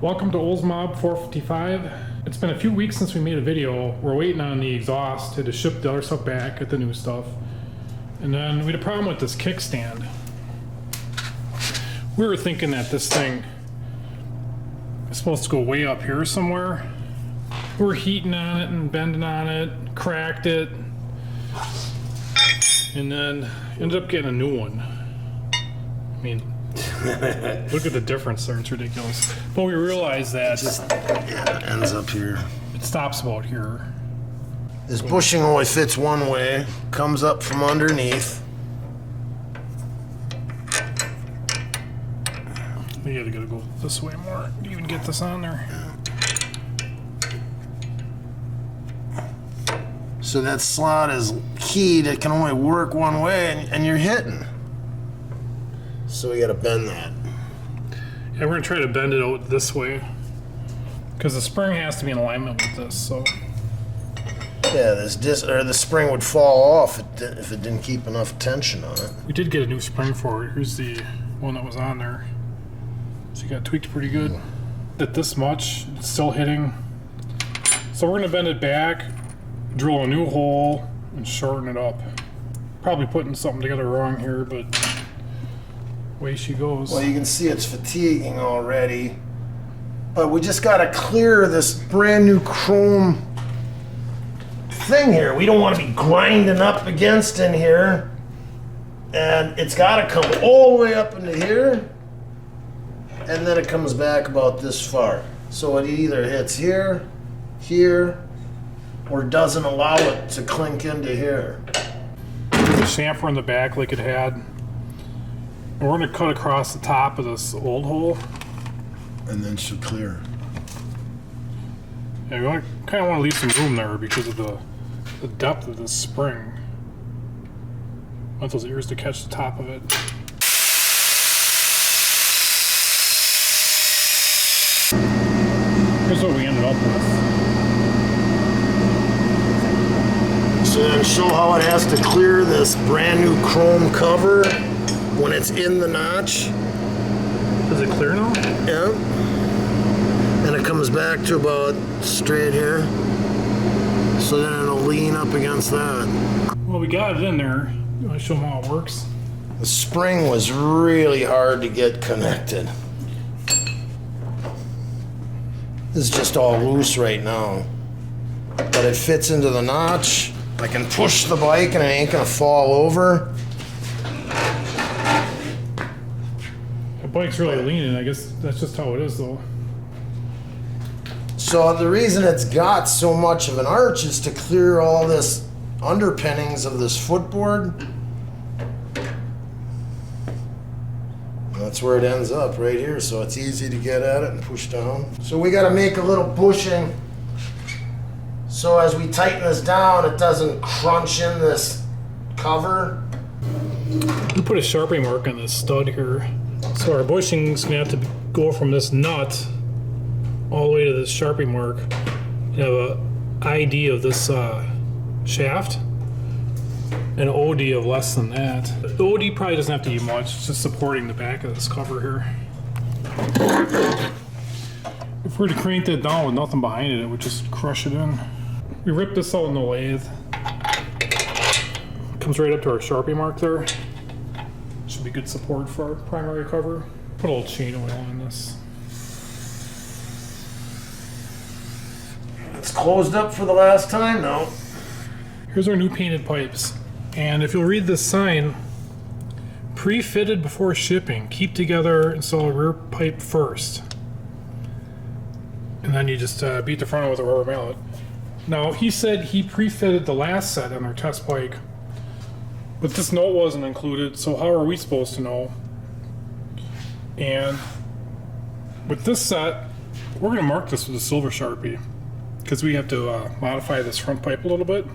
Welcome to Oldsmob 455. It's been a few weeks since we made a video. We're waiting on the exhaust to ship the other stuff back, get the new stuff. And then we had a problem with this kickstand. We were thinking that this thing is supposed to go way up here somewhere. We were heating on it and bending on it, cracked it, and then ended up getting a new one. I mean, look at the difference there, it's ridiculous. But we realized that it ends up here. It stops about here. This bushing only fits one way, comes up from underneath. You gotta go this way more to even get this on there. So that slot is keyed, it can only work one way and you're hitting. So we gotta bend that. Yeah, we're gonna try to bend it out this way because the spring has to be in alignment with this. So yeah, the spring would fall off if it didn't keep enough tension on it. We did get a new spring for it. Here's the one that was on there. So you got tweaked pretty good. At this much, it's still hitting. So we're gonna bend it back, drill a new hole, and shorten it up. Probably putting something together wrong here, but way she goes. Well, you can see it's fatiguing already, but we just got to clear this brand new chrome thing here. We don't want to be grinding up against in here, and it's got to come all the way up into here, and then it comes back about this far. So it either hits here, here, or doesn't allow it to clink into here. There's a chamfer in the back like it had. And we're going to cut across the top of this old hole. And then she'll clear. Yeah, we kind of want to leave some room there because of the depth of this spring. I want those ears to catch the top of it. Here's what we ended up with. So then show how it has to clear this brand new chrome cover when it's in the notch. Is it clear now? Yeah. And it comes back to about straight here. So then it'll lean up against that. Well, we got it in there. You want to show them how it works? The spring was really hard to get connected. This is just all loose right now. But it fits into the notch. I can push the bike and it ain't gonna fall over. The bike's really leaning. I guess that's just how it is, though. So the reason it's got so much of an arch is to clear all this underpinnings of this footboard. That's where it ends up, right here. So it's easy to get at it and push down. So we got to make a little bushing so as we tighten this down, it doesn't crunch in this cover. We put a Sharpie mark on this stud here. So our bushing's gonna have to go from this nut all the way to this Sharpie mark. You have a ID of this shaft and an OD of less than that. The OD probably doesn't have to be much, it's just supporting the back of this cover here. If we were to crank that down with nothing behind it, it would just crush it in. We ripped this out in the lathe. Comes right up to our Sharpie mark there. Should be good support for our primary cover. Put a little chain oil on this. It's closed up for the last time now. Here's our new painted pipes. And if you'll read this sign, pre-fitted before shipping. Keep together, install a rear pipe first. And then you just beat the front with a rubber mallet. Now, he said he pre-fitted the last set on our test bike, but this note wasn't included, so how are we supposed to know? And with this set, we're going to mark this with a silver Sharpie because we have to modify this front pipe a little bit.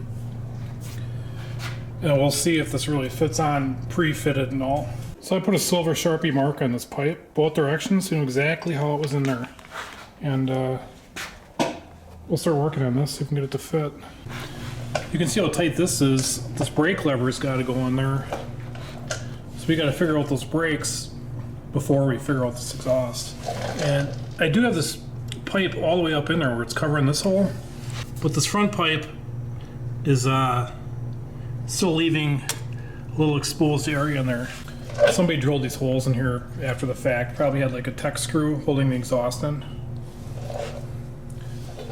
And we'll see if this really fits on pre-fitted and all. So I put a silver Sharpie mark on this pipe, both directions, so you know exactly how it was in there. And we'll start working on this, see if we can get it to fit. You can see how tight this is. This brake lever's got to go in there. So we got to figure out those brakes before we figure out this exhaust. And I do have this pipe all the way up in there where it's covering this hole, but this front pipe is still leaving a little exposed area in there. Somebody drilled these holes in here after the fact, probably had like a Tech screw holding the exhaust in.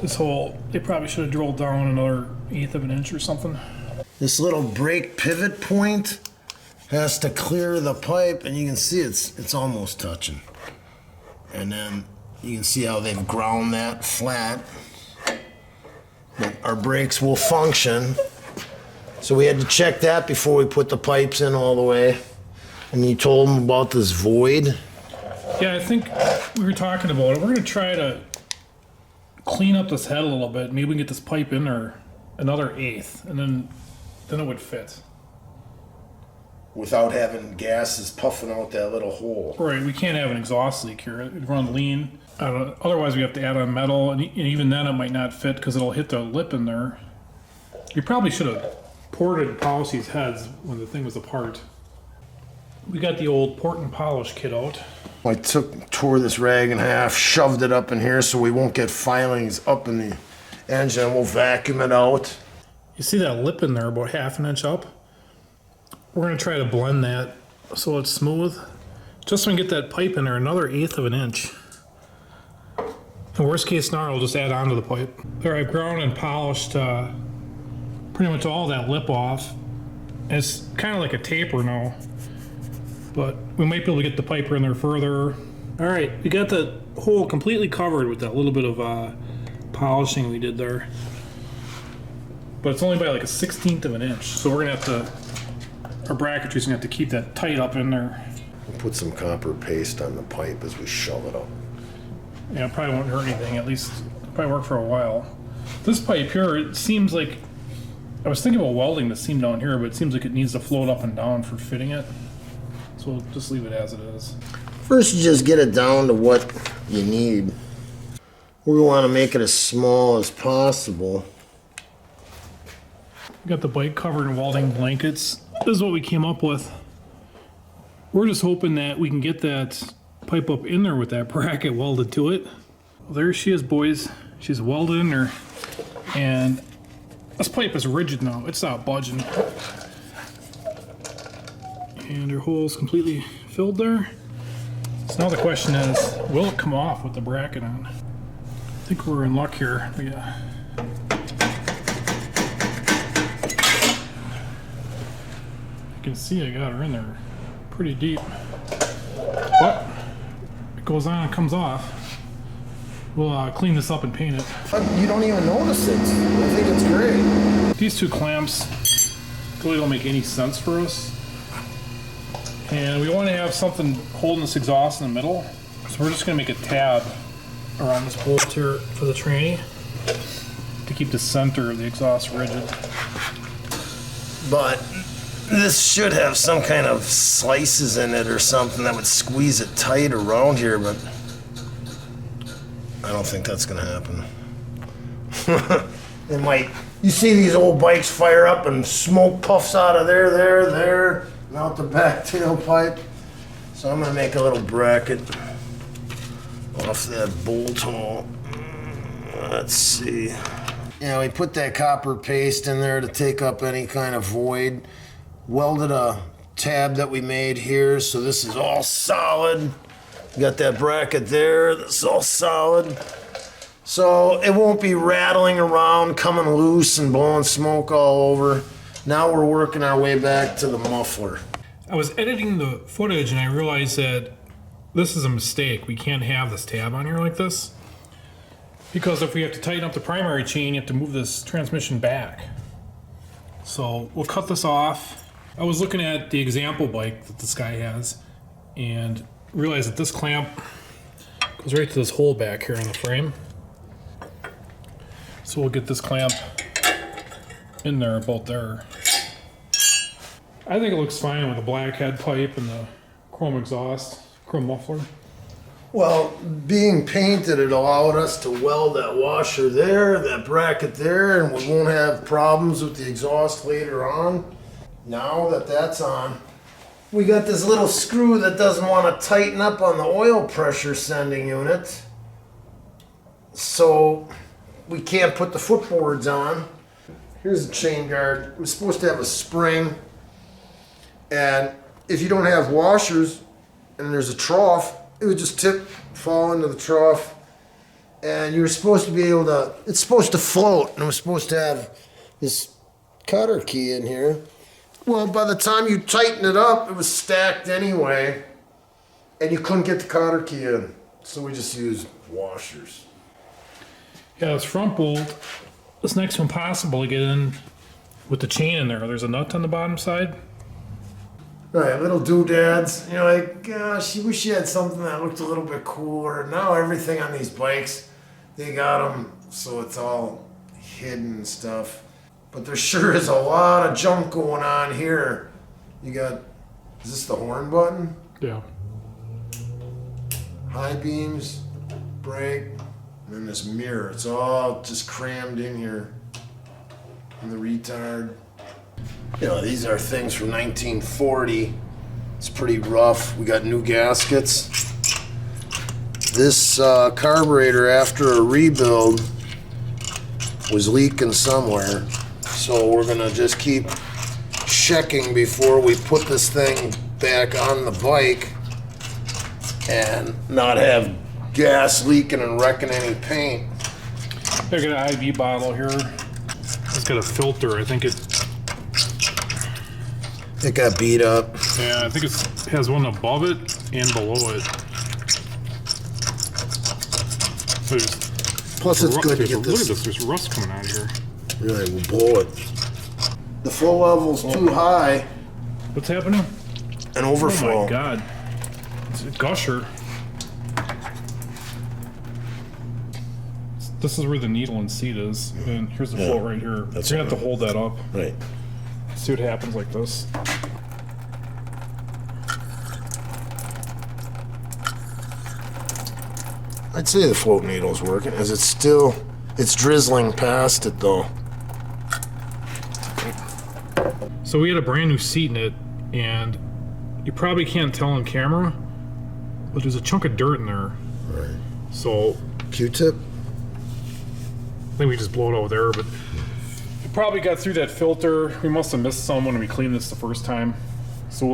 This hole, they probably should have drilled down another 1/8 of an inch or something. This little brake pivot point has to clear the pipe, and you can see it's almost touching. And then you can see how they've ground that flat. But our brakes will function. So we had to check that before we put the pipes in all the way. And you told them about this void. Yeah, I think we were talking about it. We're gonna try to clean up this head a little bit. Maybe we can get this pipe in there another 1/8, and then it would fit. Without having gases puffing out that little hole. Right, we can't have an exhaust leak here. It'd run lean. Otherwise, we have to add on metal, and even then it might not fit because it'll hit the lip in there. You probably should have ported and polished these heads when the thing was apart. We got the old port and polish kit out. I tore this rag in half, shoved it up in here so we won't get filings up in the engine. We'll vacuum it out. You see that lip in there about 1/2 an inch up? We're gonna try to blend that so it's smooth. Just so we can get that pipe in there another 1/8 of an inch. In worst case scenario, we'll just add on to the pipe. There, I've ground and polished pretty much all that lip off. And it's kind of like a taper now, but we might be able to get the pipe in there further. All right, we got the hole completely covered with that little bit of polishing we did there. But it's only by like a 1/16 of an inch, so we're gonna have to, our bracketry's gonna have to keep that tight up in there. We'll put some copper paste on the pipe as we shove it up. Yeah, it probably won't hurt anything, at least it'll probably work for a while. This pipe here, it seems like, I was thinking about welding the seam down here, but it seems like it needs to float up and down for fitting it. So we'll just leave it as it is. First, you just get it down to what you need. We want to make it as small as possible. We got the bike covered in welding blankets. This is what we came up with. We're just hoping that we can get that pipe up in there with that bracket welded to it. Well, there she is, boys. She's welded in there. And this pipe is rigid now. It's not budging. And her hole's completely filled there. So now the question is, will it come off with the bracket on? I think we're in luck here. Yeah. You can see I got her in there pretty deep. But it goes on and comes off. We'll clean this up and paint it. You don't even notice it. I think it's great. These two clamps really don't make any sense for us. And we want to have something holding this exhaust in the middle. So we're just going to make a tab around this bolt here for the tranny to keep the center of the exhaust rigid. But this should have some kind of slices in it or something that would squeeze it tight around here, but I don't think that's gonna happen. It might. You see these old bikes fire up and smoke puffs out of there, and out the back tailpipe. So I'm gonna make a little bracket off that bolt hole. Let's see. Yeah, we put that copper paste in there to take up any kind of void. Welded a tab that we made here, so this is all solid. Got that bracket there, that's all solid. So it won't be rattling around, coming loose and blowing smoke all over. Now we're working our way back to the muffler. I was editing the footage and I realized that this is a mistake. We can't have this tab on here like this. Because if we have to tighten up the primary chain, you have to move this transmission back. So we'll cut this off. I was looking at the example bike that this guy has and realized that this clamp goes right to this hole back here in the frame. So we'll get this clamp in there, about there. I think it looks fine with the black head pipe and the chrome exhaust, chrome muffler. Well, being painted, it allowed us to weld that washer there, that bracket there, and we won't have problems with the exhaust later on. Now that that's on, we got this little screw that doesn't want to tighten up on the oil pressure sending unit. So we can't put the footboards on. Here's the chain guard. We're supposed to have a spring. And if you don't have washers and there's a trough, it would just fall into the trough. And you're supposed to be able to, it's supposed to float. And we're supposed to have this cutter key in here. Well, by the time you tighten it up, it was stacked anyway. And you couldn't get the cotter key in. So we just used washers. Yeah, this front bolt, this next one possible to get in with the chain in there. There's a nut on the bottom side. Right, little doodads. You know, like, gosh, you wish you had something that looked a little bit cooler. Now everything on these bikes, they got them so it's all hidden and stuff. But there sure is a lot of junk going on here. You got, is this the horn button? Yeah. High beams, brake, and then this mirror. It's all just crammed in here. And the retard. You know, these are things from 1940. It's pretty rough. We got new gaskets. This carburetor, after a rebuild, was leaking somewhere. So we're gonna just keep checking before we put this thing back on the bike and not have gas leaking and wrecking any paint. I got an IV bottle here. It's got a filter. I think it got beat up. Yeah, I think it has one above it and below it. So Plus it's good to get look at this, there's rust coming out of here. Really, we'll blow it. The flow level's too high. What's happening? An overflow. Oh my god. It's a gusher. This is where the needle and seat is. And here's the float right here. That's You're gonna have to hold that up. Right. See what happens like this. I'd say the float needle's working. Is it still? It's drizzling past it though. So we had a brand new seat in it, and you probably can't tell on camera, but there's a chunk of dirt in there. Right. So Q-tip? I think we just blow it over there, but it probably got through that filter. We must have missed some when we cleaned this the first time. So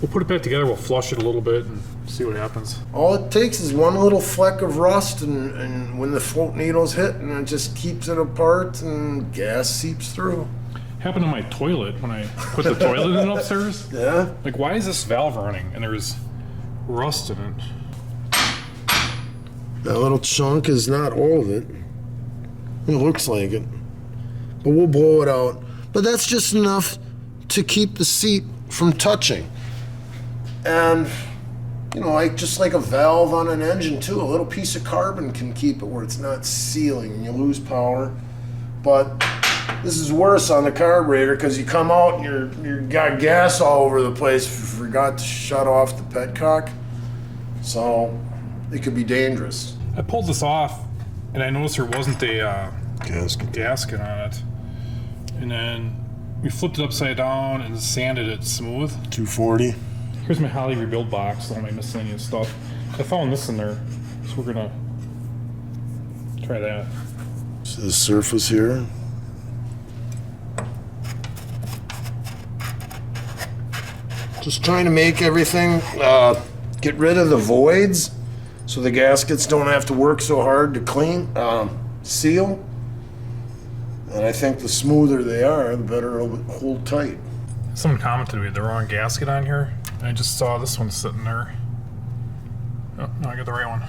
we'll put it back together. We'll flush it a little bit and see what happens. All it takes is one little fleck of rust, and when the float needle's hit, and it just keeps it apart, and gas seeps through. Happened to my toilet when I put the toilet in upstairs. Yeah? Like, why is this valve running? And there's rust in it. That little chunk is not all of it. It looks like it. But we'll blow it out. But that's just enough to keep the seat from touching. And, you know, like just like a valve on an engine too, a little piece of carbon can keep it where it's not sealing and you lose power. But this is worse on the carburetor because you come out and you got gas all over the place. You forgot to shut off the petcock. So it could be dangerous. I pulled this off, and I noticed there wasn't a gasket on it. And then we flipped it upside down and sanded it smooth. 240. Here's my Harley rebuild box, all my miscellaneous stuff. I found this in there, so we're gonna try that. So the surface here. Just trying to make everything, get rid of the voids so the gaskets don't have to work so hard to clean, seal. And I think the smoother they are, the better it'll hold tight. Someone commented we had the wrong gasket on here. I just saw this one sitting there. Oh, no, I got the right one.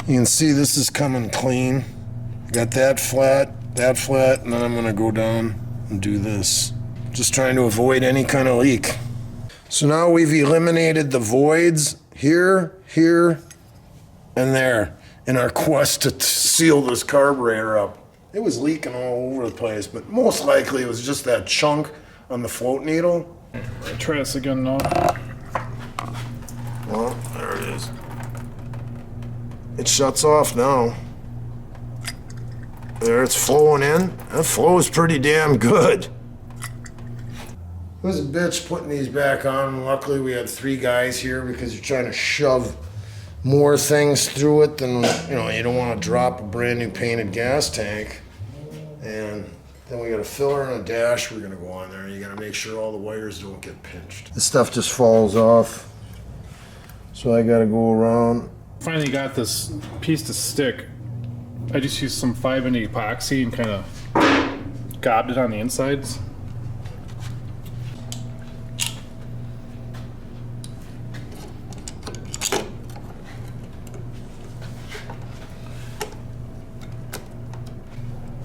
You can see this is coming clean. Got that flat, and then I'm gonna go down and do this. Just trying to avoid any kind of leak. So now we've eliminated the voids here, and there in our quest to seal this carburetor up. It was leaking all over the place, but most likely it was just that chunk on the float needle. Try this again now. Well, there it is. It shuts off now. There, it's flowing in. That flows pretty damn good. It was a bitch putting these back on. Luckily, we had 3 guys here because you're trying to shove more things through it than, you don't want to drop a brand new painted gas tank. And then we got a filler and a dash we're going to go on there. You got to make sure all the wires don't get pinched. This stuff just falls off. So I got to go around. Finally got this piece to stick. I just used some 5-inch epoxy and kind of gobbed it on the insides.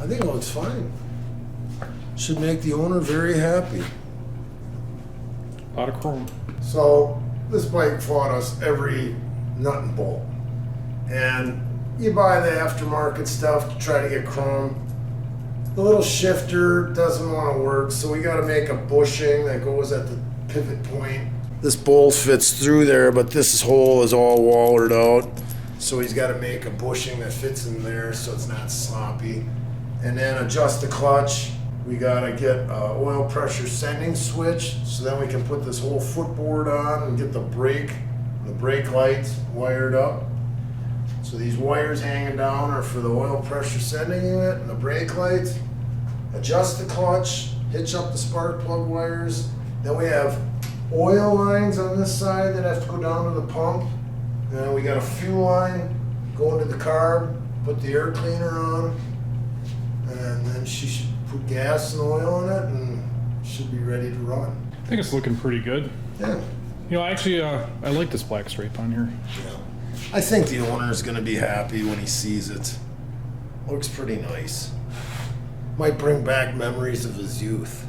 I think it looks fine. Should make the owner very happy. A lot of chrome. So this bike fought us every nut and bolt. And you buy the aftermarket stuff to try to get chrome. The little shifter doesn't want to work, so we got to make a bushing that goes at the pivot point. This bolt fits through there, but this hole is all wallered out. So he's got to make a bushing that fits in there so it's not sloppy. And then adjust the clutch. We gotta get an oil pressure sending switch, so then we can put this whole footboard on and get the brake lights wired up. So these wires hanging down are for the oil pressure sending unit and the brake lights. Adjust the clutch, hitch up the spark plug wires. Then we have oil lines on this side that have to go down to the pump. And then we got a fuel line going to the carb, put the air cleaner on. And then she should put gas and oil in it and should be ready to run. I think it's looking pretty good. Yeah. Actually, I like this black stripe on here. Yeah. I think the owner is going to be happy when he sees it. Looks pretty nice. Might bring back memories of his youth.